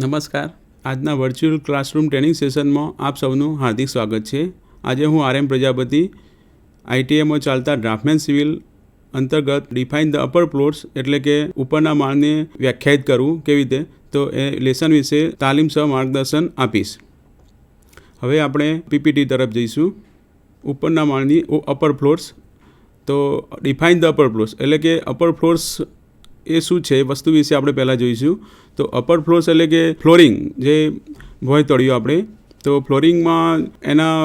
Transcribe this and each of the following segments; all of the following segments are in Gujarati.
નમસ્કાર. આજના વર્ચ્યુઅલ ક્લાસરૂમ ટ્રેનિંગ સેશનમાં આપ સૌનું હાર્દિક સ્વાગત છે. આજે હું RM પ્રજાપતિ ITIમાં ચાલતા ડ્રાફ્ટમેન સિવિલ અંતર્ગત ડિફાઇન ધ અપર ફ્લોર્સ એટલે કે ઉપરના માળને વ્યાખ્યાયિત કરવું કેવી રીતે, તો એ લેસન વિશે તાલીમ સહ માર્ગદર્શન આપીશ. હવે આપણે PPT તરફ જઈશું. ઉપરના માળની અપર ફ્લોર્સ. તો ડિફાઇન ધ અપર ફ્લોર્સ એટલે કે અપર ફ્લોર્સ એ શું છે એ વસ્તુ વિશે આપણે પહેલાં જોઈશું. તો અપર ફ્લોર્સ એટલે કે ફ્લોરિંગ, જે ભોંય તળિયું આપણે. તો ફ્લોરિંગમાં એના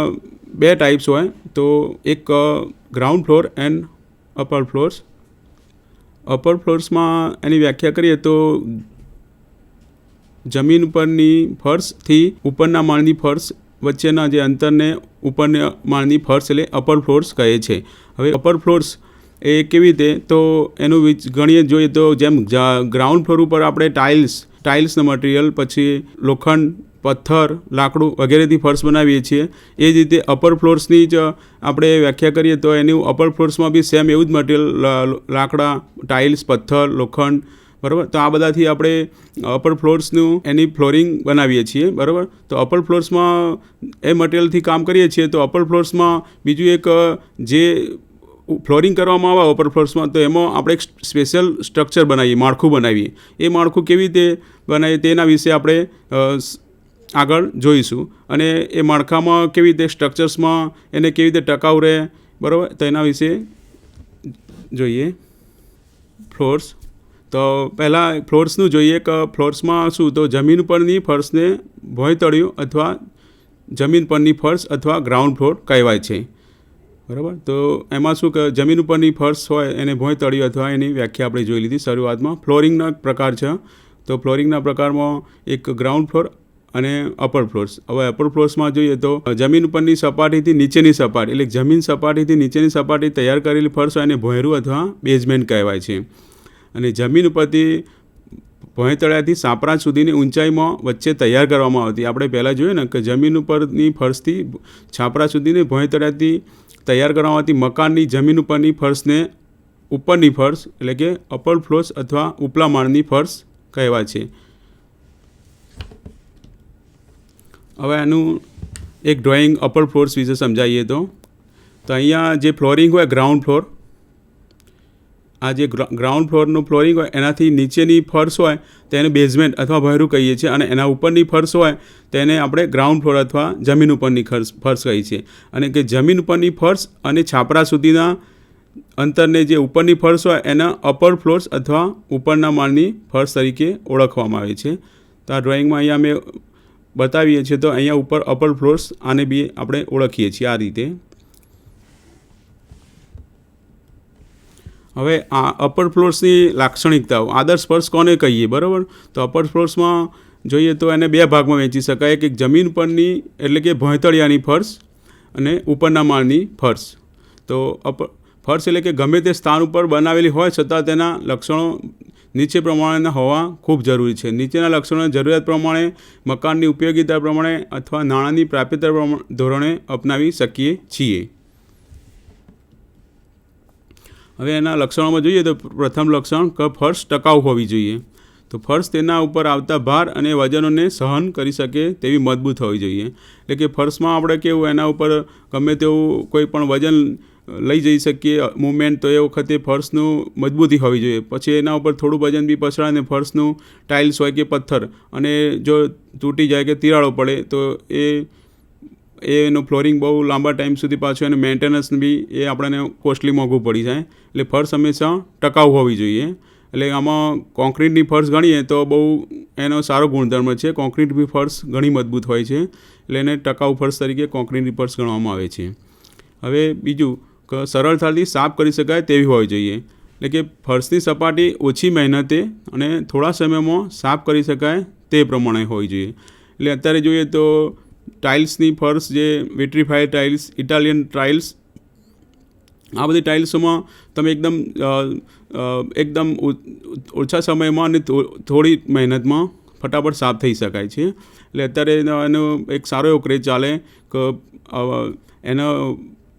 બે ટાઈપ્સ હોય. તો એક ground floor and upper floors. Upper ફ્લોર્સમાં એની વ્યાખ્યા કરીએ તો જમીન ઉપરની ફર્શથી ઉપરના માળની ફર્શ વચ્ચેના જે અંતરને ઉપરના માળની ફર્શ એટલે અપર ફ્લોર્સ કહે છે. હવે અપર ફ્લોર્સ એ કેવી રીતે, તો એનું ગણીએ જોઈએ તો જેમ ગ્રાઉન્ડ ફ્લોર ઉપર આપણે ટાઇલ્સનું મટીરિયલ, પછી લોખંડ, પથ્થર, લાકડું વગેરેથી ફર્શ બનાવીએ છીએ. એ જ રીતે અપર ફ્લોર્સની જ આપણે વ્યાખ્યા કરીએ તો એનું અપર ફ્લોર્સમાં બી સેમ એવું જ મટીરિયલ, લાકડા, ટાઇલ્સ, પથ્થર, લોખંડ, બરાબર. તો આ બધાથી આપણે અપર ફ્લોર્સનું એની ફ્લોરિંગ બનાવીએ છીએ, બરાબર. તો અપર ફ્લોર્સમાં એ મટીરિયલથી કામ કરીએ છીએ. તો અપર ફ્લોર્સમાં બીજું એક જે ફ્લોરિંગ કરવામાં આવે અપર ફ્લોર્સમાં, તો એમાં આપણે એક સ્પેશિયલ સ્ટ્રક્ચર બનાવીએ, માળખું બનાવીએ. એ માળખું કેવી રીતે બનાવીએ તેના વિશે આપણે આગળ જોઈશું. અને એ માળખામાં કેવી રીતે સ્ટ્રક્ચર્સમાં એને કેવી રીતે ટકાઉ રહે, બરાબર, તો એના વિશે જોઈએ. ફ્લોર્સ. તો પહેલાં ફ્લોર્સનું જોઈએ કે ફ્લોર્સમાં શું, તો જમીન ઉપરની ફર્શને ભોંય તળિયું અથવા જમીન પરની ફર્શ અથવા ગ્રાઉન્ડ ફ્લોર કહેવાય છે, બરાબર. તો એમાં શું કે જમીન ઉપરની ફર્શ હોય એને ભોંય તળિયું અથવા એની વ્યાખ્યા આપણે જોઈ લીધી શરૂઆતમાં. ફ્લોરિંગના પ્રકાર છે. તો ફ્લોરિંગના પ્રકારમાં એક ગ્રાઉન્ડ ફ્લોર અને અપર ફ્લોર્સ. હવે અપર ફ્લોર્સમાં જોઈએ તો જમીન ઉપરની સપાટીથી નીચેની સપાટી એટલે જમીન સપાટીથી નીચેની સપાટી તૈયાર કરેલી ફર્શ હોય એને ભોંયરું અથવા બેઝમેન્ટ કહેવાય છે. અને જમીન ઉપરથી ભોંય તળિયાથી સાપરા સુધીની ઊંચાઈમાં વચ્ચે તૈયાર કરવામાં આવતી. આપણે પહેલાં જોયું ને કે જમીન ઉપરની ફર્શથી છાપરા સુધીની ભોંય તળિયાથી તૈયાર કરવામાં આવતી મકાનની જમીન ઉપરની ફર્શને ઉપરની ફર્શ એટલે કે અપર ફ્લોર્સ અથવા ઉપલા માળની ફર્શ કહેવાય છે. હવે આનું એક ડ્રોઈંગ અપર ફ્લોર્સ વિશે સમજાવીએ તો અહીંયા જે ફ્લોરિંગ હોય ગ્રાઉન્ડ ફ્લોર, આ જે ગ્રાઉન્ડ ફ્લોરનું ફ્લોરિંગ હોય એનાથી નીચેની ફર્શ હોય તેને બેઝમેન્ટ અથવા ભોંયરું કહીએ છીએ. અને એના ઉપરની ફર્શ હોય તેને આપણે ગ્રાઉન્ડ ફ્લોર અથવા જમીન ઉપરની ફર્શ કહીએ છીએ. અને કે જમીન ઉપરની ફર્શ અને છાપરા સુધીના અંતરને જે ઉપરની ફર્શ હોય એના અપર ફ્લોર્સ અથવા ઉપરના માળની ફર્શ તરીકે ઓળખવામાં આવે છે. તો આ ડ્રોઈંગમાં અહીંયા અમે બતાવીએ છીએ. તો અહીંયા ઉપર અપર ફ્લોર્સ આને બી આપણે ઓળખીએ છીએ આ રીતે. હવે આ અપર ફ્લોર્સની લાક્ષણિકતાઓ, આદર્શ ફર્શ કોને કહીએ, બરાબર. તો અપર ફ્લોર્સમાં જોઈએ તો એને બે ભાગમાં વહેંચી શકાય. એક જમીન પરની એટલે કે ભોંય તળિયાની ફર્શ અને ઉપરના માળની ફર્શ. તો ફર્શ એટલે કે ગમે તે સ્થાન ઉપર બનાવેલી હોય છતાં તેના લક્ષણો નીચે પ્રમાણેના હોવા ખૂબ જરૂરી છે. નીચેના લક્ષણો જરૂરિયાત પ્રમાણે, મકાનની ઉપયોગિતા પ્રમાણે અથવા નાણાંની પ્રાપ્યતા ધોરણે અપનાવી શકીએ છીએ. હવે એના લક્ષણોમાં જોઈએ તો પ્રથમ લક્ષણ કે ફર્શ ટકાઉ હોવી જોઈએ. તો ફર્શ તેના ઉપર આવતા ભાર અને વજનોને સહન કરી શકે તેવી મજબૂત હોવી જોઈએ. એટલે કે ફર્શમાં આપણે કેવું એના ઉપર ગમે તેવું કોઈ પણ વજન લઈ જઈ શકીએ મૂવમેન્ટ, તો એ વખતે ફર્શનું મજબૂતી હોવી જોઈએ. પછી એના ઉપર થોડું વજન બી પછડાય અને ફર્શનું ટાઇલ્સ હોય કે પથ્થર અને જો તૂટી જાય કે તિરાડો પડે તો એનું ફ્લોરિંગ બહુ લાંબા ટાઈમ સુધી પાછું એનું મેન્ટેનન્સ બી એ આપણને કોસ્ટલી મોંઘું પડી જાય. એટલે ફર્શ હંમેશા ટકાઉ હોવી જોઈએ. એટલે આમાં કોન્ક્રીટની ફર્શ ગણીએ તો બહુ એનો સારો ગુણધર્મ છે. કોન્ક્રીટ બી ફર્શ ઘણી મજબૂત હોય છે, એટલે એને ટકાઉ ફર્શ તરીકે કોન્ક્રીટની ફર્શ ગણવામાં આવે છે. હવે બીજું કે સરળતાથી સાફ કરી શકાય તેવી હોવી જોઈએ. એટલે કે ફર્શની સપાટી ઓછી મહેનતે અને થોડા સમયમાં સાફ કરી શકાય તે પ્રમાણે હોવી જોઈએ. એટલે અત્યારે જોઈએ તો ટાઇલ્સની ફર્શ, જે વિટ્રીફાઈડ ટાઇલ્સ, ઇટાલિયન ટાઇલ્સ, આ બધી ટાઇલ્સોમાં તમે એકદમ ઓછા સમયમાં અને થોડી મહેનતમાં ફટાફટ સાફ થઈ શકાય છે. એટલે અત્યારે એનો એક સારો એવો ક્રેઝ ચાલે કે એનો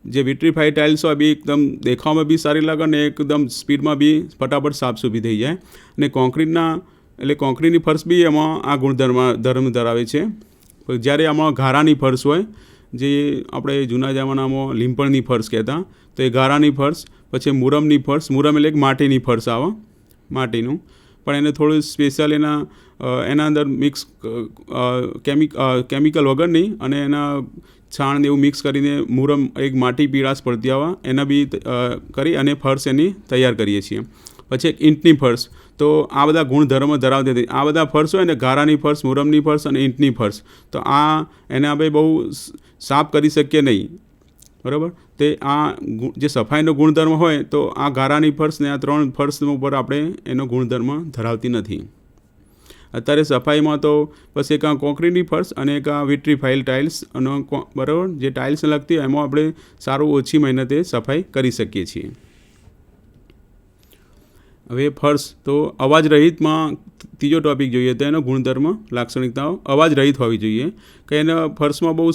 જે વિટ્રીફાઈડ ટાઇલ્સ હોય બી એકદમ દેખાવામાં બી સારી લાગે અને એકદમ સ્પીડમાં બી ફટાફટ સાફસૂફી થઈ જાય. અને કોન્ક્રીટના એટલે કોન્ક્રીટની ફર્શ બી એમાં આ ધર્મ ધરાવે છે. જ્યારે આમાં ગારાની ફર્શ હોય, જે આપણે જૂના જમાનામાં લીંપણની ફર્શ કહેતા, તો એ ગારાની ફર્શ. પછી મુરમની ફર્શ, મુરમ એટલે માટીની ફર્શ આવે, માટીનું, પણ એને થોડું સ્પેશિયલ એના અંદર મિક્સ કેમિકલ વગરની અને એના છાણ એવું મિક્સ કરીને મુરમ એક માટી પીળાશ પડતી આવે એના બી કરી અને ફર્શ એની તૈયાર કરીએ છીએ. પછી એક ઈંટની ફર્શ, તો આ બધા ગુણધર્મો ધરાવતી હતી. આ બધા ફર્શ હોય ને, ગારાની ફર્શ, મુરમની ફર્શ અને ઈંટની ફર્શ, તો એને આપણે બહુ સાફ કરી શકીએ નહીં, બરાબર. તે આ જે સફાઈનો ગુણધર્મ હોય તો આ ગારાની ફર્શ ને આ 3 ફર્શ ઉપર આપણે એનો ગુણધર્મ ધરાવતી નથી. અત્યારે સફાઈમાં તો બસ એક આ કોન્ક્રીટની ફર્શ અને એક આ વિટ્રીફાઇલ ટાઇલ્સ અને બરાબર જે ટાઇલ્સને લગતી હોય એમાં આપણે સારું ઓછી મહેનતે સફાઈ કરી શકીએ છીએ. હવે ફર્શ તો અવાજ રહિતમાં ત્રીજો ટૉપિક જોઈએ તો એનો ગુણધર્મ લાક્ષણિકતાઓ અવાજ રહિત હોવી જોઈએ, કે એના ફર્શમાં બહુ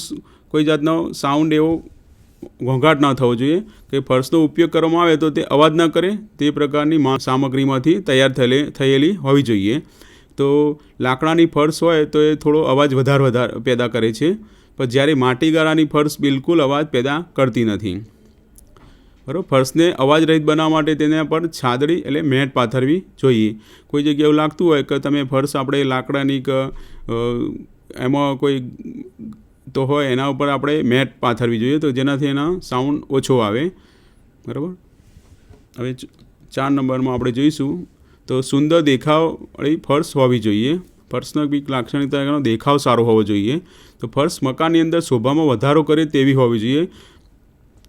કોઈ જાતનો સાઉન્ડ એવો ઘોંઘાટ ન થવો જોઈએ, કે ફર્શનો ઉપયોગ કરવામાં આવે તો તે અવાજ ન કરે તે પ્રકારની સામગ્રીમાંથી તૈયાર થયેલી હોવી જોઈએ. તો લાકડાની ફર્શ હોય તો એ થોડો અવાજ વધારે પેદા કરે છે, પણ જ્યારે માટીગારાની ફર્શ બિલકુલ અવાજ પેદા કરતી નથી, બરાબર. ફર્શને અવાજ રહિત બનાવવા માટે તેના પર છાદડી એટલે મેટ પાથરવી જોઈએ. કોઈ જગ્યાએ એવું લાગતું હોય કે તમે ફર્શ આપણે લાકડાની એમાં કોઈ તો હોય એના ઉપર આપણે મેટ પાથરવી જોઈએ, તો જેનાથી એના સાઉન્ડ ઓછો આવે, બરાબર. હવે 4 નંબરમાં આપણે જોઈશું તો સુંદર દેખાવવાળી ફર્શ હોવી જોઈએ. ફર્શનો બી લાક્ષણિકતા દેખાવ સારો હોવો જોઈએ. તો ફર્શ મકાનની અંદર શોભામાં વધારો કરે તેવી હોવી જોઈએ.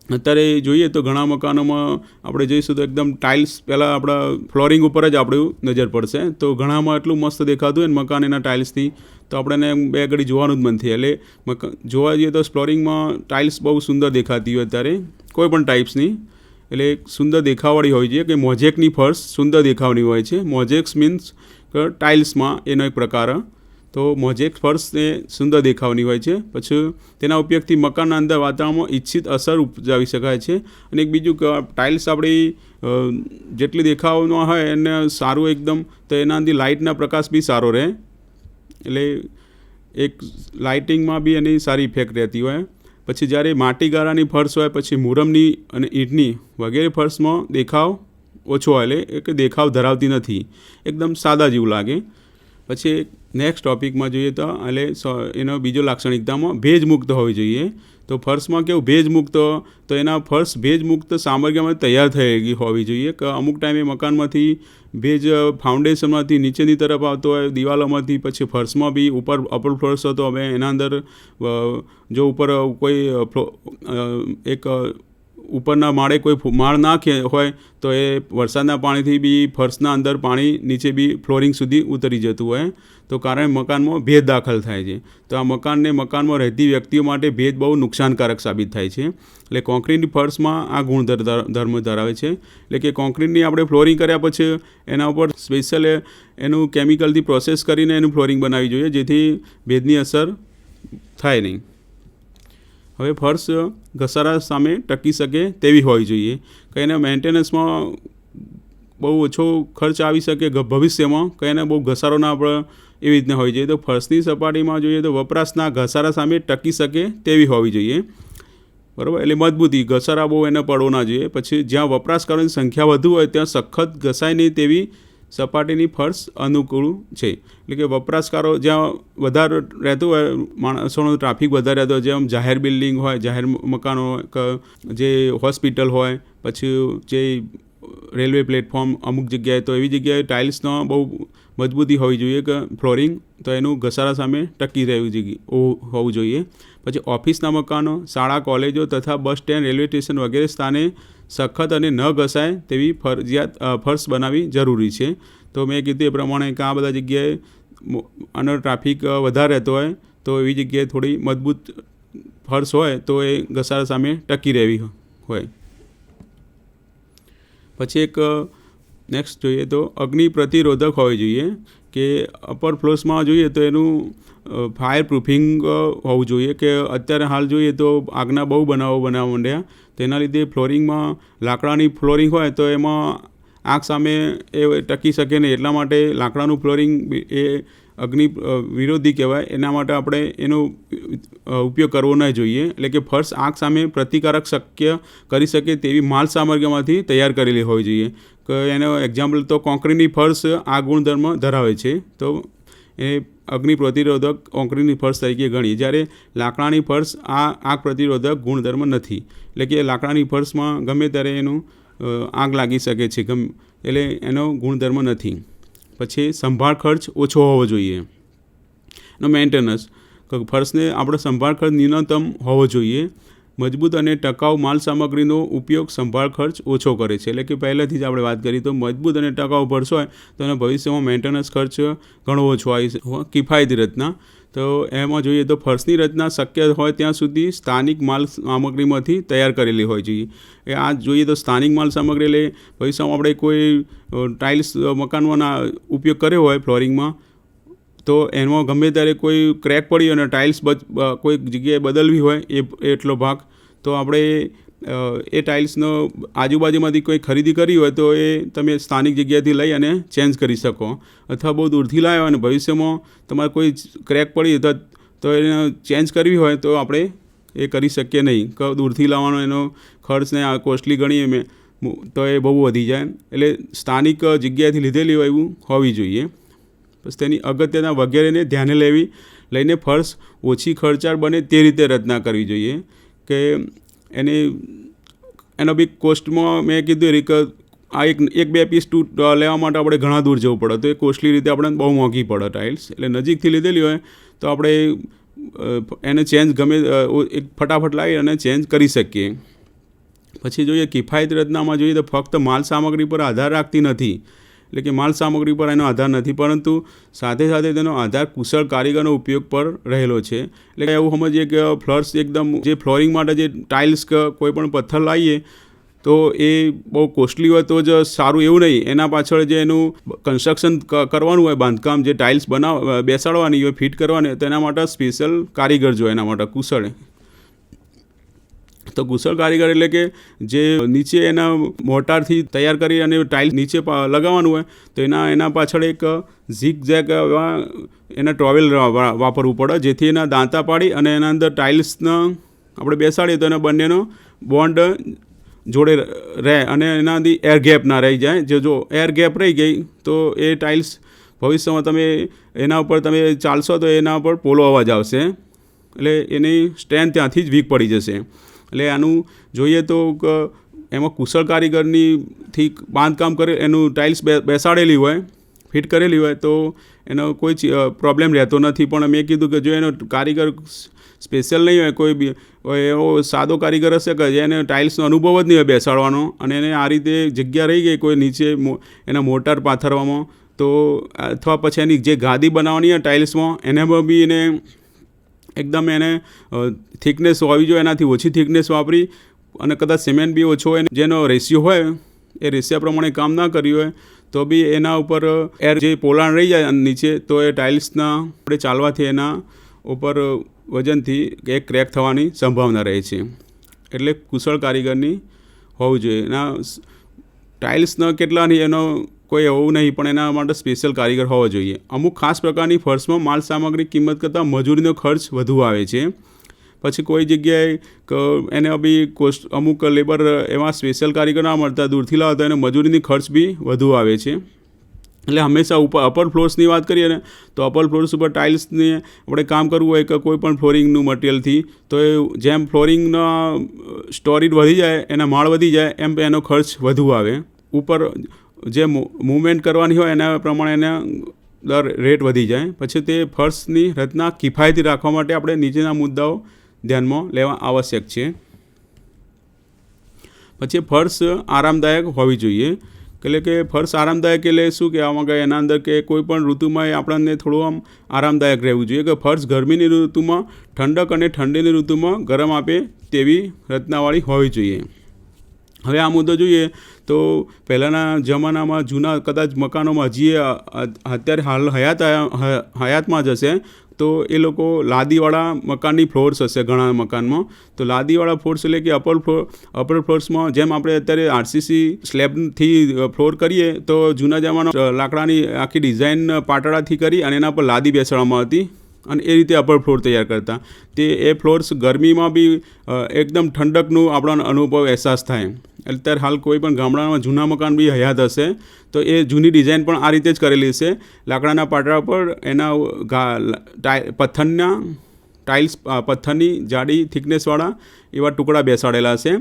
અત્યારે જોઈએ તો ઘણા મકાનોમાં આપણે જોઈશું તો એકદમ ટાઇલ્સ પહેલાં આપણા ફ્લોરિંગ ઉપર જ આપણું નજર પડશે, તો ઘણામાં એટલું મસ્ત દેખાતું હોય ને મકાન એના ટાઇલ્સથી, તો આપણે બે ઘડી જોવાનું જ મન થાય. એટલે જોવા જઈએ તો ફ્લોરિંગમાં ટાઇલ્સ બહુ સુંદર દેખાતી હોય અત્યારે કોઈ પણ ટાઇપ્સની, એટલે સુંદર દેખાવવાળી હોવી જોઈએ. કે મોઝેકની ફર્શ સુંદર દેખાવની હોય છે. મોઝેક્સ મીન્સ ટાઇલ્સમાં એનો એક પ્રકાર, તો મોઝેક ફર્શ એ સુંદર દેખાવની હોય છે. પછી તેના ઉપયોગથી મકાનના અંદર વાતાવરણમાં ઈચ્છિત અસર ઉપજાવી શકાય છે. અને એક બીજું કે ટાઇલ્સ આપણી જેટલી દેખાવમાં હોય એને સારું એકદમ, તો એનાથી લાઇટના પ્રકાશ બી સારો રહે, એટલે એક લાઇટિંગમાં બી એની સારી ઇફેક્ટ રહેતી હોય. પછી જ્યારે માટીગારાની ફર્શ હોય, પછી મુરમની અને ઈંટની વગેરે ફર્શમાં દેખાવ ઓછો હોય, એટલે કે દેખાવ ધરાવતી નથી, એકદમ સાદા જેવું લાગે. પછી નેક્સ્ટ ટૉપિકમાં જોઈએ તો એટલે એનો બીજો લાક્ષણિકતામાં ભેજમુક્ત હોવી જોઈએ. તો ફર્શમાં કેવું ભેજમુક્ત, તો એના ફર્શ ભેજમુક્ત સામગ્રીમાં તૈયાર થયેલી હોવી જોઈએ. કે અમુક ટાઈમે મકાનમાંથી ભેજ ફાઉન્ડેશનમાંથી નીચેની તરફ આવતો હોય, દિવાલોમાંથી, પછી ફર્શમાં બી ઉપર અપર ફ્લોર્સ હતો, હવે એના અંદર જો ઉપર કોઈ એક ઉપરના માળે કોઈ માળ નાખે હોય તો એ વરસાદના પાણીથી બી ફર્શના અંદર પાણી નીચે બી ફ્લોરિંગ સુધી ઉતરી જતું હોય, તો કારણે મકાનમાં ભેજ દાખલ થાય છે. તો આ મકાનમાં રહેતી વ્યક્તિઓ માટે ભેજ બહુ નુકસાનકારક સાબિત થાય છે. એટલે કોન્ક્રીટની ફર્શમાં આ ગુણધર્મ ધરાવે છે. એટલે કે કોન્ક્રીટની આપણે ફ્લોરિંગ કર્યા પછી એના ઉપર સ્પેશિયલ એનું કેમિકલથી પ્રોસેસ કરીને એનું ફ્લોરિંગ બનાવવી જોઈએ, જેથી ભેજની અસર થાય નહીં. હવે ફર્શ ઘસારા સામે ટકી શકે તેવી હોવી જોઈએ, કે એને મેન્ટેનન્સમાં બહુ ઓછો ખર્ચ આવી શકે ભવિષ્યમાં, કે એને બહુ ઘસારો ના પડે એવી રીતના હોવી જોઈએ. તો ફર્શની સપાટીમાં જોઈએ તો વપરાશના ઘસારા સામે ટકી શકે તેવી હોવી જોઈએ, બરાબર. એટલે મજબૂતી, ઘસારા બહુ એને પડવો ના જોઈએ. પછી જ્યાં વપરાશકારોની સંખ્યા વધુ હોય ત્યાં સખત ઘસાય નહીં તેવી સપાટીની ફર્શ અનુકૂળ છે. એટલે કે વપરાશકારો જ્યાં વધારે રહેતું હોય, માણસોનો ટ્રાફિક વધારે રહેતો હોય, જેમ જાહેર બિલ્ડિંગ હોય, જાહેર મકાનો હોય, જે હોસ્પિટલ હોય, પછી જે રેલવે પ્લેટફોર્મ અમુક જગ્યાએ, તો એવી જગ્યાએ ટાઇલ્સનો બહુ મજબૂતી હોવી જોઈએ, કે ફ્લોરિંગ તો એનું ઘસારા સામે ટકી હોવું જોઈએ. પછી ઓફિસના મકાનો, શાળા, કોલેજો તથા બસ સ્ટેન્ડ, રેલવે સ્ટેશન વગેરે સ્થાને સખત અને ન ઘસાય તેવી ફરજિયાત ફર્શ બનાવવી જરૂરી છે. તો મેં કીધું એ પ્રમાણે કે આ બધા જગ્યાએ આનો ટ્રાફિક વધારે રહેતો હોય તો એવી જગ્યાએ થોડી મજબૂત ફર્શ હોય તો એ ઘસારા સામે ટકી રહેવી હોય. પછી એક નેક્સ્ટ જોઈએ તો અગ્નિ પ્રતિરોધક હોવી જોઈએ, કે અપર ફ્લોર્સમાં જોઈએ તો એનું ફાયર પ્રૂફિંગ હોવું જોઈએ. કે અત્યારે હાલ જોઈએ તો આગના બહુ બનાવવા માંડ્યા, તેના લીધે ફ્લોરિંગમાં લાકડાની ફ્લોરિંગ હોય તો એમાં આગ સામે એ ટકી શકે નહીં. એટલા માટે લાકડાનું ફ્લોરિંગ એ અગ્નિ વિરોધી કહેવાય. એના માટે આપણે એનો ઉપયોગ કરવો ન જોઈએ. એટલે કે ફર્શ આગ સામે પ્રતિકારક શક્ય કરી શકે તેવી માલ સામગ્રીમાંથી તૈયાર કરેલી હોવી જોઈએ. કે એનો એક્ઝામ્પલ તો કોંક્રીટની ફર્શ આ ગુણધર્મ ધરાવે છે, તો એ અગ્નિ પ્રતિરોધક કોંક્રીટની ફર્શ તરીકે ગણીએ. જ્યારે લાકડાની ફર્શ આ આગ પ્રતિરોધક ગુણધર્મ નથી. એટલે કે લાકડાની ફર્શમાં ગમે ત્યારે એનું આગ લાગી શકે છે, એટલે એનો ગુણધર્મ નથી. પછી સંભાળ ખર્ચ ઓછો હોવો જોઈએ. એનો મેન્ટેનન્સ, ફર્શને આપણે સંભાળ ખર્ચ ન્યૂનતમ હોવો જોઈએ. મજબૂત અને ટકાઉ માલ સામગ્રીનો ઉપયોગ સંભાળ ખર્ચ ઓછો કરે છે. એટલે કે પહેલાંથી જ આપણે વાત કરી, તો મજબૂત અને ટકાઉ ફર્શ હોય તો એના ભવિષ્યમાં મેન્ટેનન્સ ખર્ચ ઘણો ઓછો આવી. કિફાયતી રચના, તો એમાં જોઈએ તો ફર્શની રચના શક્ય હોય ત્યાં સુધી સ્થાનિક માલ સામગ્રીમાંથી તૈયાર કરેલી હોય જોઈએ. એ આ જોઈએ તો સ્થાનિક માલ સામગ્રી એટલે ભવિષ્યમાં આપણે કોઈ ટાઇલ્સ મકાનોના ઉપયોગ કર્યો હોય ફ્લોરિંગમાં, તો એમાં ગમે ત્યારે કોઈ ક્રેક પડી અને ટાઇલ્સ કોઈ જગ્યાએ બદલવી હોય એટલો ભાગ, તો આપણે એ ટાઇલ્સનો આજુબાજુમાંથી કોઈ ખરીદી કરી હોય તો એ તમે સ્થાનિક જગ્યાએથી લઈ અને ચેન્જ કરી શકો. અથવા બહુ દૂરથી લાવ્યો અને ભવિષ્યમાં તમારે કોઈ ક્રેક પડી તો એને ચેન્જ કરવી હોય તો આપણે એ કરી શકીએ નહીં. દૂરથી લાવવાનો એનો ખર્ચને કોસ્ટલી ગણીએ તો એ બહુ વધી જાય. એટલે સ્થાનિક જગ્યાએથી લીધેલી હોય એવું હોવી જોઈએ. બસ તેની અગત્યતા વગેરેને ધ્યાને લઈને ફર્શ ઓછી ખર્ચાળ બને તે રીતે રચના કરવી જોઈએ. કે એનો બી કોસ્ટમાં મેં કીધું કે આ એક બે પીસ લેવા માટે આપણે ઘણા દૂર જવું પડે, તો એ કોસ્ટલી રીતે આપણે બહુ મોંઘી પડે ટાઇલ્સ. એટલે નજીકથી લીધેલી હોય તો આપણે એને ચેન્જ એક ફટાફટ લાવી અને ચેન્જ કરી શકીએ. પછી જોઈએ કિફાયત રચનામાં જોઈએ તો ફક્ત માલ સામગ્રી પર આધાર રાખતી નથી. એટલે કે માલ સામગ્રી પર એનો આધાર નથી, પરંતુ સાથે સાથે તેનો આધાર કુશળ કારીગરનો ઉપયોગ પર રહેલો છે. એટલે એવું સમજીએ કે ફર્શ એકદમ જે ફ્લોરિંગ માટે જે ટાઇલ્સ કે કોઈ પણ પથ્થર લાવીએ તો એ બહુ કોસ્ટલી હોય તો જ સારું એવું નહીં. એના પાછળ જે એનું કન્સ્ટ્રક્શન કરવાનું હોય, બાંધકામ જે ટાઇલ્સ બેસાડવાની હોય, ફિટ કરવાની, તો એના માટે સ્પેશિયલ કારીગર જોઈએ. એના માટે કુશળ, તો કુશળ કારીગર એટલે કે જે નીચે એના મોટારથી તૈયાર કરી અને ટાઇલ્સ નીચે લગાવવાનું હોય તો એના પાછળ એક ઝીગ-ઝેગ એના ટ્રોવેલ વાપરવું પડે, જેથી એના દાંતા પાડી અને એના અંદર ટાઇલ્સને આપણે બેસાડીએ તો એના બંનેનો બોન્ડ જોડે રહે અને એનાથી એર ગેપ ના રહી જાય. જો એર ગેપ રહી ગઈ તો એ ટાઇલ્સ ભવિષ્યમાં તમે એના ઉપર તમે ચાલશો તો એના ઉપર પોલો અવાજ આવશે. એટલે એની સ્ટ્રેન્થ ત્યાંથી જ વીક પડી જશે. એટલે આનું જોઈએ તો એમાં કુશળ કારીગરથી બાંધકામ કરે, એનું ટાઇલ્સ બેસાડેલી હોય, ફિટ કરેલી હોય તો એનો કોઈ પ્રોબ્લેમ રહેતો નથી. પણ મેં કીધું કે જો એનો કારીગર સ્પેશિયલ નહીં હોય, કોઈ બી એવો સાદો કારીગર હશે કે જેને ટાઇલ્સનો અનુભવ જ નહીં હોય બેસાડવાનો, અને એને આ રીતે જગ્યા રહી ગઈ કોઈ નીચે એના મોટર પાથરવામાં, તો અથવા પછી એની જે ગાદી બનાવવાની હોય ટાઇલ્સમાં એનામાં બી એને એકદમ એને થિકનેસ હોવી જોઈએ, એનાથી ઓછી થિકનેસ વાપરી અને કદાચ સિમેન્ટ બી ઓછો હોય, જેનો રેશિયો હોય એ રેશિયા પ્રમાણે કામ ના કર્યું હોય તો બી એના ઉપર એર જે પોલાણ રહી જાય નીચે, તો એ ટાઇલ્સના આપણે ચાલવાથી એના ઉપર વજનથી એક ક્રેક થવાની સંભાવના રહે છે. એટલે કુશળ કારીગરની હોવું જોઈએ. એના ટાઇલ્સના કેટલાની એનો કોઈ એવું નહીં, પણ એના માટે સ્પેશિયલ કારીગર હોવો જોઈએ. અમુક ખાસ પ્રકારની ફર્શમાં માલ સામગ્રી કિંમત કરતાં મજૂરીનો ખર્ચ વધુ આવે છે. પછી કોઈ જગ્યાએ એને બી અમુક લેબર એવા સ્પેશિયલ કારીગર ના મળતા, દૂરથી લાવો તો એને મજૂરીની ખર્ચ બી વધુ આવે છે. એટલે હંમેશા અપર ફ્લોર્સની વાત કરીએ ને તો અપર ફ્લોર્સ ઉપર ટાઇલ્સની આપણે કામ કરવું હોય કે કોઈ પણ ફ્લોરિંગનું મટીરિયલથી, તો જેમ ફ્લોરિંગનો સ્ટોરેજ વધી જાય, એના માળ વધી જાય, એમ એનો ખર્ચ વધુ આવે. ઉપર જે મૂવમેન્ટ કરવાની હોય એના પ્રમાણે એના રેટ વધી જાય. પછી તે ફર્શની રચના કિફાયતી રાખવા માટે આપણે નીચેના મુદ્દાઓ ધ્યાનમાં લેવા આવશ્યક છે. પછી ફર્શ આરામદાયક હોવી જોઈએ. એટલે કે ફર્શ આરામદાયક એટલે શું કહેવામાં ગયા એના અંદર કે કોઈ પણ ઋતુમાં આપણને થોડું આમ આરામદાયક રહેવું જોઈએ. કે ફર્શ ગરમીની ઋતુમાં ઠંડક અને ઠંડીની ઋતુમાં ગરમ આપે તેવી રચનાવાળી હોવી જોઈએ. હવે આ મુદ્દો જોઈએ તો પહેલાંના જમાનામાં જૂના કદાચ મકાનોમાં હજી અત્યારે હાલ હયાતમાં જ હશે તો એ લોકો લાદીવાળા મકાનની ફ્લોર્સ હશે ઘણા મકાનમાં. તો લાદીવાળા ફ્લોર્સ એટલે કે અપર ફ્લોર્સમાં જેમ આપણે અત્યારે આરસીસી સ્લેબથી ફ્લોર કરીએ તો જૂના જમાનામાં લાકડાની આખી ડિઝાઇન પાટડાથી કરી અને એના પર લાદી બેસાડવામાં આવતી અને એ રીતે અપર ફ્લોર તૈયાર કરતા. એ ફ્લોર્સ ગરમીમાં બી એકદમ ઠંડકનું આપણને અહેસાસ થાય. અત્યારે હાલ કોઈ પણ ગામડામાં જૂના મકાન બી હયાત હશે તો એ જૂની ડિઝાઇન પણ આ રીતે જ કરેલી છે. લાકડાના પાટડા પર એના પથ્થરની જાડી થિકનેસવાળા એવા ટુકડા બેસાડેલા છે,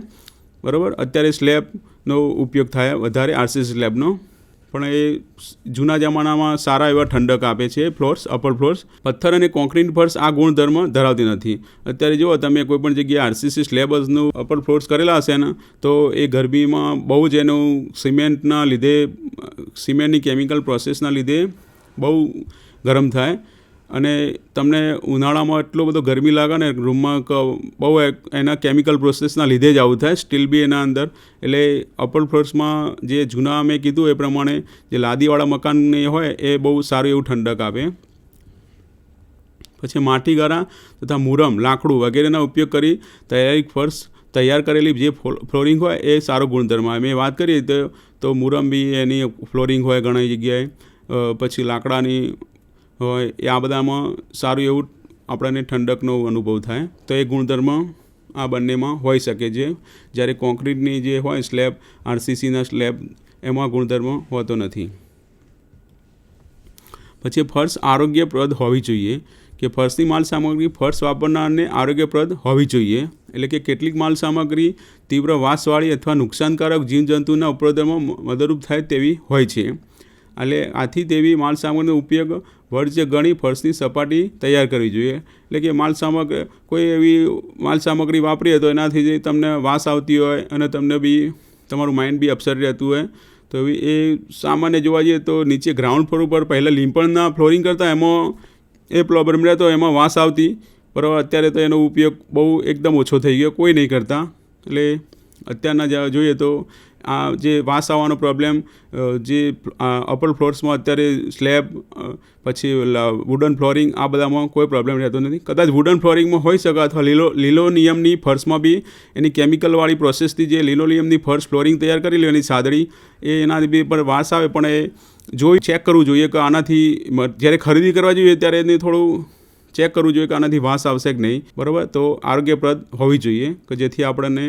બરાબર. અત્યારે સ્લેબનો ઉપયોગ થાય વધારે, આરસીસી સ્લેબનો, પણ એ જૂના જમાનામાં સારા એવા ઠંડક આપે છે ફ્લોર્સ, અપર ફ્લોર્સ. પથ્થર અને કોન્ક્રીટ ફર્શ આ ગુણધર્મ ધરાવતી નથી. અત્યારે જુઓ તમે કોઈપણ જગ્યાએ આરસીસી સ્લેબનું અપર ફ્લોર્સ કરેલા હશે ને તો એ ગરમીમાં બહુ જ એનું સિમેન્ટની કેમિકલ પ્રોસેસના લીધે બહુ ગરમ થાય અને તમને ઉનાળામાં એટલો બધો ગરમી લાગે ને રૂમમાં બહુ એના કેમિકલ પ્રોસેસના લીધે જ આવું થાય. સ્ટીલ બી એના અંદર, એટલે અપર ફ્લોર્સમાં જે જૂના મેં કીધું એ પ્રમાણે જે લાદીવાળા મકાન હોય એ બહુ સારું એવું ઠંડક આપે. પછી માટી ગારા તથા મુરમ, લાકડું વગેરેના ઉપયોગ કરી તૈયાર કરેલી જે ફ્લોરિંગ હોય એ સારો ગુણધર્મ આવે. મેં વાત કરી તો મુરમ બી એની ફ્લોરિંગ હોય ઘણી જગ્યાએ, પછી લાકડાની હોય, એ આ બધામાં સારું એવું આપણને ઠંડકનો અનુભવ થાય. તો એ ગુણધર્મ આ બંનેમાં હોઈ શકે છે, જ્યારે કોન્ક્રીટની જે હોય સ્લેબ, આરસીસીના સ્લેબ, એમાં ગુણધર્મ હોતો નથી. પછી ફર્શ આરોગ્યપ્રદ હોવી જોઈએ કે ફર્શની માલ સામગ્રી ફર્શ વાપરનારને આરોગ્યપ્રદ હોવી જોઈએ. એટલે કે કેટલીક માલ સામગ્રી તીવ્ર વાસવાળી અથવા નુકસાનકારક જીવજંતુના ઉપદ્રવમાં મદદરૂપ થાય તેવી હોય છે. એટલે આથી તેવી માલ સામગ્રીનો ઉપયોગ વર્જ્ય ગણી ફર્શની સપાટી તૈયાર કરવી જોઈએ. એટલે કે કોઈ એવી માલ સામગ્રી વાપરીએ તો એનાથી જે તમને વાસ આવતી હોય અને તમને બી તમારું માઇન્ડ બી અપસેટ રહેતું હોય તો એ સામાન્ય જોવા જઈએ તો નીચે ગ્રાઉન્ડ ફ્લોર ઉપર પહેલાં લીંપણના ફ્લોરિંગ કરતાં એમાં એ પ્રોબ્લેમ રહેતો, એમાં વાસ આવતી, બરાબર. અત્યારે તો એનો ઉપયોગ બહુ એકદમ ઓછો થઈ ગયો, કોઈ નહીં કરતા. એટલે અત્યારના જોઈએ તો આ જે વાસ આવવાનો પ્રોબ્લેમ જે અપર ફ્લોર્સમાં અત્યારે સ્લેબ, પછી વુડન ફ્લોરિંગ, આ બધામાં કોઈ પ્રોબ્લેમ રહેતો નથી. કદાચ વુડન ફ્લોરિંગમાં હોઈ શકે અથવા લિનોલિયમની ફર્શમાં બી એની કેમિકલવાળી પ્રોસેસથી જે લિનોલિયમની ફર્શ ફ્લોરિંગ તૈયાર કરી લે એની સાદડી, એના બી પર વાસ આવે. પણ એ ચેક કરવું જોઈએ કે આનાથી જ્યારે ખરીદી કરવા જોઈએ ત્યારે એને થોડું ચેક કરવું જોઈએ કે આનાથી વાસ આવશે કે નહીં, બરાબર. તો આરોગ્યપ્રદ હોવી જોઈએ કે જેથી આપણને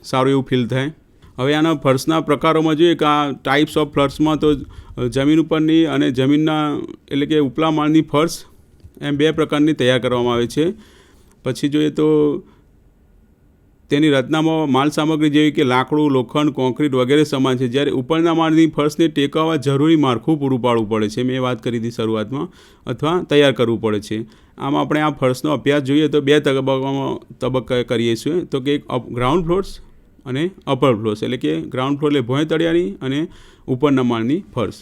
સારું એવું ફીલ થાય. હવે આના ફર્શના પ્રકારોમાં જોઈએ કે આ ટાઈપ્સ ઓફ ફર્શમાં તો જમીન ઉપરની અને જમીનના એટલે કે ઉપલા માળની ફર્શ એમ બે પ્રકારની તૈયાર કરવામાં આવે છે. પછી જોઈએ તો તેની રચનામાં માલ સામગ્રી જેવી કે લાકડું, લોખંડ, કોન્ક્રીટ વગેરે સમાન છે, જ્યારે ઉપરના માળની ફર્શને ટેકાવવા જરૂરી માળખું પૂરું પાડવું પડે છે. મેં વાત કરી હતી શરૂઆતમાં, અથવા તૈયાર કરવું પડે છે. આમ આપણે આ ફર્શનો અભ્યાસ જોઈએ તો બે તબક્કે કરીએ છીએ. તો કે ગ્રાઉન્ડ ફ્લોર્સ અને અપર ફ્લોર્સ. એટલે કે ગ્રાઉન્ડ ફ્લોર એટલે ભોંય તળિયાની અને ઉપરના માળની ફર્શ.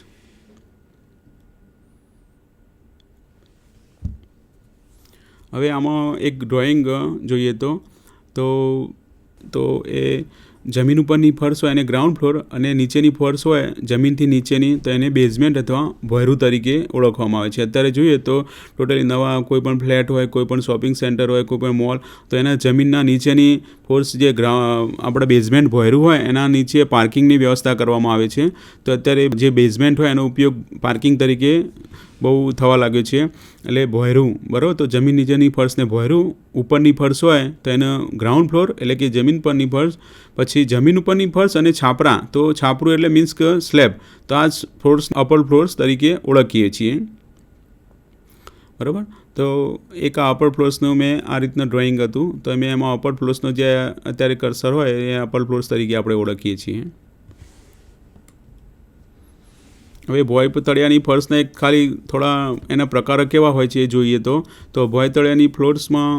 હવે આમાં એક ડ્રોઈંગ જોઈએ તો એ જમીન ઉપરની ફર્શ હોય એને ગ્રાઉન્ડ ફ્લોર અને નીચેની ફર્શ હોય જમીનથી નીચેની તો એને બેઝમેન્ટ અથવા ભોંયરું તરીકે ઓળખવામાં આવે છે. અત્યારે જોઈએ તો ટોટલી નવા કોઈ પણ ફ્લેટ હોય, કોઈ પણ શોપિંગ સેન્ટર હોય, કોઈ પણ મોલ, તો એના જમીનના નીચેની ફોર્સ જે આપણે બેઝમેન્ટ ભોંયરું હોય એના નીચે પાર્કિંગની વ્યવસ્થા કરવામાં આવે છે. તો અત્યારે જે બેઝમેન્ટ હોય એનો ઉપયોગ પાર્કિંગ તરીકે બહુ થવા લાગ્યો છે. એટલે ભોંયરું, બરાબર. તો જમીન નીચેની ફર્શને ભોંયરું, ઉપરની ફર્શ હોય તો એને ગ્રાઉન્ડ ફ્લોર એટલે કે જમીન પરની ફર્શ. પછી જમીન ઉપરની ફર્શ અને છાપરા, તો છાપરું એટલે મીન્સ કે સ્લેબ, તો આ ફ્લોર્સ અપર ફ્લોર્સ તરીકે ઓળખીએ છીએ, બરાબર. તો એક આ અપર ફ્લોર્સનું મેં આ રીતનું ડ્રોઈંગ હતું, તો મેં એમાં અપર ફ્લોર્સનો જે અત્યારે કર્સર હોય એ અપર ફ્લોર્સ તરીકે આપણે ઓળખીએ છીએ. હવે ભોંય તળિયાની ફર્શના એક ખાલી થોડા એના પ્રકારો કેવા હોય છે એ જોઈએ તો ભોંય તળિયાની ફ્લોર્સમાં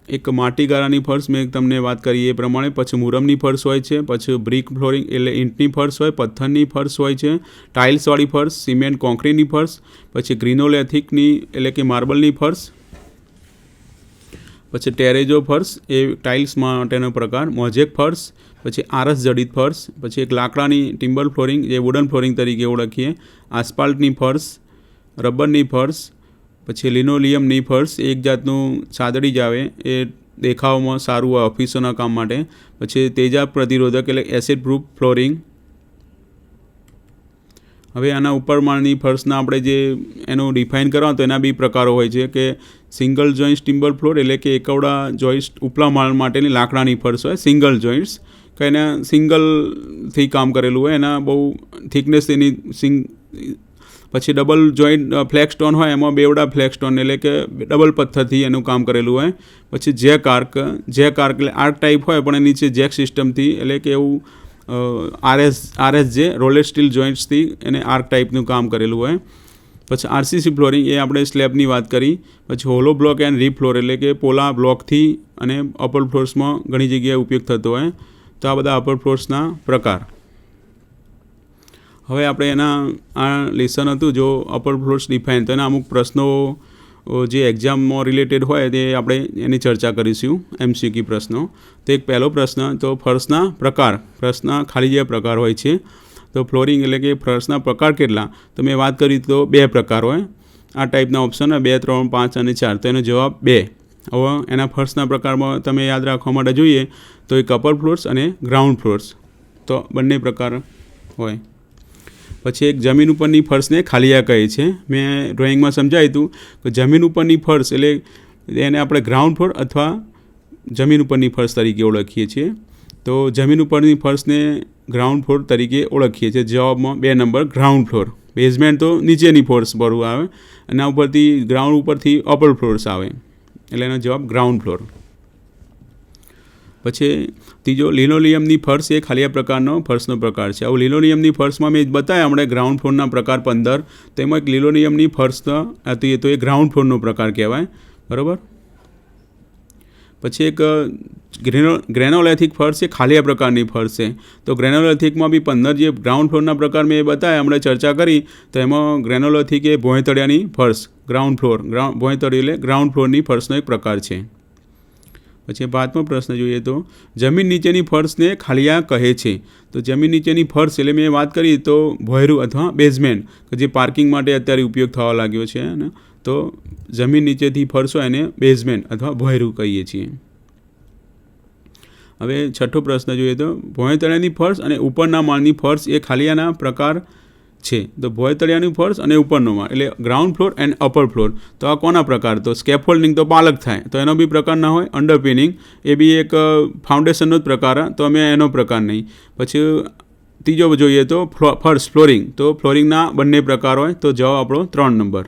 એક માટી ગારાની ફર્શ મેં તમને વાત કરી એ પ્રમાણે, પછી મુરમની ફર્શ હોય છે, પછી બ્રિક ફ્લોરિંગ એટલે ઈંટની ફર્શ હોય, પથ્થરની ફર્શ હોય છે, ટાઇલ્સવાળી ફર્શ, સિમેન્ટ કોન્ક્રીટની ફર્શ, પછી ગ્રીનોલેથિકની એટલે કે માર્બલની ફર્શ, પછી ટેરેજો ફર્શ એ ટાઇલ્સ માટેનો પ્રકાર, મોઝેક ફર્શ, પછી આરસ જડિત ફર્શ, પછી એક લાકડાની ટિમ્બર ફ્લોરિંગ જે વુડન ફ્લોરિંગ તરીકે ઓળખીએ, આસ્ફાલ્ટની ફર્શ, રબરની ફર્શ, પછી લિનોલિયમની ફર્શ, એક જાતનું ચાદડી જ આવે, એ દેખાવમાં સારું હોય ઓફિસોના કામ માટે. પછી તેજાબ પ્રતિરોધક એટલે એસિડ પ્રૂફ ફ્લોરિંગ. હવે આના ઉપર માળની ફર્શના આપણે જે એનું ડિફાઇન કરવા તો એના બી પ્રકારો હોય છે કે સિંગલ જોઇન્ટ્સ ટિમ્બર ફ્લોર એટલે કે એકવડા જોઇન્ટ ઉપલા માળ માટેની લાકડાની ફર્શ હોય, સિંગલ જોઇન્ટ્સ કે એના સિંગલથી કામ કરેલું હોય, એના બહુ થિકનેસ એની પછી ડબલ જોઇન્ટ ફ્લેગ સ્ટોન હોય, એમાં બેવડા ફ્લેગ સ્ટોન એટલે કે ડબલ પથ્થરથી એનું કામ કરેલું હોય. પછી જેક આર્ક એટલે આર્ક ટાઈપ હોય પણ એ નીચે જેક સિસ્ટમથી એટલે કે એવું આરએસ જે રોલેડ સ્ટીલ જોઇન્ટ્સથી એને આર્ક ટાઈપનું કામ કરેલું હોય. પછી આરસીસી ફ્લોરિંગ એ આપણે સ્લેબની વાત કરી. પછી હોલો બ્લોક એન્ડ રી ફ્લોર એટલે કે પોલા બ્લોકથી અને અપર ફ્લોર્સમાં ઘણી જગ્યાએ ઉપયોગ થતો હોય. તો આ બધા અપર ફ્લોર્સના પ્રકાર. હવે આપણે એના આ લેસન હતું જો અપર ફ્લોર્સ ડિફાઇન, તો એના અમુક પ્રશ્નો જે એક્ઝામમાં રિલેટેડ હોય તે આપણે એની ચર્ચા કરીશું, MCQ પ્રશ્નો. તો એક પહેલો પ્રશ્ન, તો ફર્શના પ્રકાર. ફર્શના ખાલી જગ્યા પ્રકાર હોય છે. તો ફ્લોરિંગ એટલે કે ફર્શના પ્રકાર કેટલા? તો મેં વાત કરી તો 2 પ્રકાર હોય. આ ટાઈપના ઓપ્શન હોય 2, 3, 5 અને 4. તો એનો જવાબ 2. હવે એના ફર્શના પ્રકારમાં તમે યાદ રાખવા માટે જોઈએ તો એક અપર ફ્લોર્સ અને ગ્રાઉન્ડ ફ્લોર્સ, તો બંને પ્રકાર હોય. પછી એક જમીન ઉપરની ફર્શને ખાલિયા કહે છે. મેં ડ્રોઈંગમાં સમજાવ્યું હતું કે જમીન ઉપરની ફર્શ એટલે એને આપણે ગ્રાઉન્ડ ફ્લોર અથવા જમીન ઉપરની ફર્શ તરીકે ઓળખીએ છીએ. તો જમીન ઉપરની ફર્શને ગ્રાઉન્ડ ફ્લોર તરીકે ઓળખીએ છીએ. જવાબમાં 2 નંબર ગ્રાઉન્ડ ફ્લોર. બેઝમેન્ટ તો નીચેની ફ્લોર્સ પર આવે, એના ઉપરથી ગ્રાઉન્ડ ઉપરથી અપર ફ્લોર્સ આવે, એટલે એનો જવાબ ગ્રાઉન્ડ ફ્લોર. પછી ત્રીજો લિનોલિયમની ફર્શ એ ખાલિયા પ્રકારનો ફર્શનો પ્રકાર છે. હવે લિનોલિયમની ફર્શમાં મેં બતાવ્યા હમણાં ગ્રાઉન્ડ ફ્લોરના પ્રકાર 15, તેમાં એક લિનોલિયમની ફર્શ હતી, તો એ ગ્રાઉન્ડ ફ્લોરનો પ્રકાર કહેવાય, બરાબર. પછી એક ગ્રેનોલેથિક ફર્શ એ ખાલિયા પ્રકારની ફર્શ છે. તો ગ્રેનોલેથિકમાં બી 15 જે ગ્રાઉન્ડ ફ્લોરના પ્રકાર મેં બતાવ્યા હમણાં ચર્ચા કરી, તો એમાં ગ્રેનોલેથિક એ ભોંયતળિયાની ફર્શ, ગ્રાઉન્ડ ફ્લોર, ભોંયતળિયું એટલે ગ્રાઉન્ડ ફ્લોરની ફર્શનો એક પ્રકાર છે. પછી 5મો પ્રશ્ન જોઈએ તો જમીન નીચેની ફર્શને ખાલિયા કહે છે. તો જમીન નીચેની ફર્શ એટલે મેં વાત કરી તો ભોંયરું અથવા બેઝમેન્ટ, કે જે પાર્કિંગ માટે અત્યારે ઉપયોગ થવા લાગ્યો છે ને, તો જમીન નીચેથી ફર્શ હોય એને બેઝમેન્ટ અથવા ભોંયરું કહીએ છીએ. હવે 6થો પ્રશ્ન જોઈએ તો ભોંયતળિયાની ફર્શ અને ઉપરના માળની ફર્શ એ ખાલિયાના પ્રકાર છે. તો ભોંયતળિયાની ફર્શ અને ઉપરનો માળ એટલે ground floor and upper floor. તો આ કોના પ્રકાર? તો સ્કેફોલ્ડિંગ તો પાલક થાય, તો એનો બી પ્રકાર ના હોય. અંડરપિનિંગ એ બી એક ફાઉન્ડેશનનો જ પ્રકાર, તો અમે એનો પ્રકાર નહીં. પછી ત્રીજો જોઈએ તો ફર્શ ફ્લોરિંગ, તો ફ્લોરિંગના બંને પ્રકાર હોય, તો જવાબ આપણો 3 નંબર.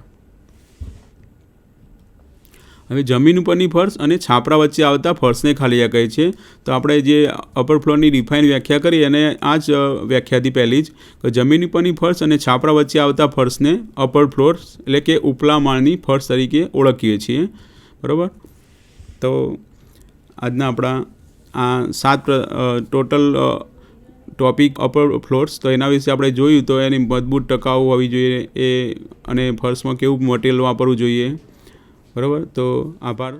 હવે જમીન ઉપરની ફર્શ અને છાપરા વચ્ચે આવતા ફર્શને ખાલિયા કહે છે. તો આપણે જે અપર ફ્લોરની ડિફાઇન વ્યાખ્યા કરી અને આ જ વ્યાખ્યાથી પહેલી જ કે જમીન ઉપરની ફર્શ અને છાપરા વચ્ચે આવતા ફર્શને અપર ફ્લોર્સ એટલે કે ઉપલા માળની ફર્શ તરીકે ઓળખીએ છીએ, બરાબર. તો આજના આપણા આ 7 ટોટલ ટોપિક અપર ફ્લોર્સ, તો એના વિશે આપણે જોયું. તો એની મજબૂત ટકાઉ હોવી જોઈએ એ, અને ફર્શમાં કેવું મટીરિયલ વાપરવું જોઈએ, બરાબર. તો આભાર.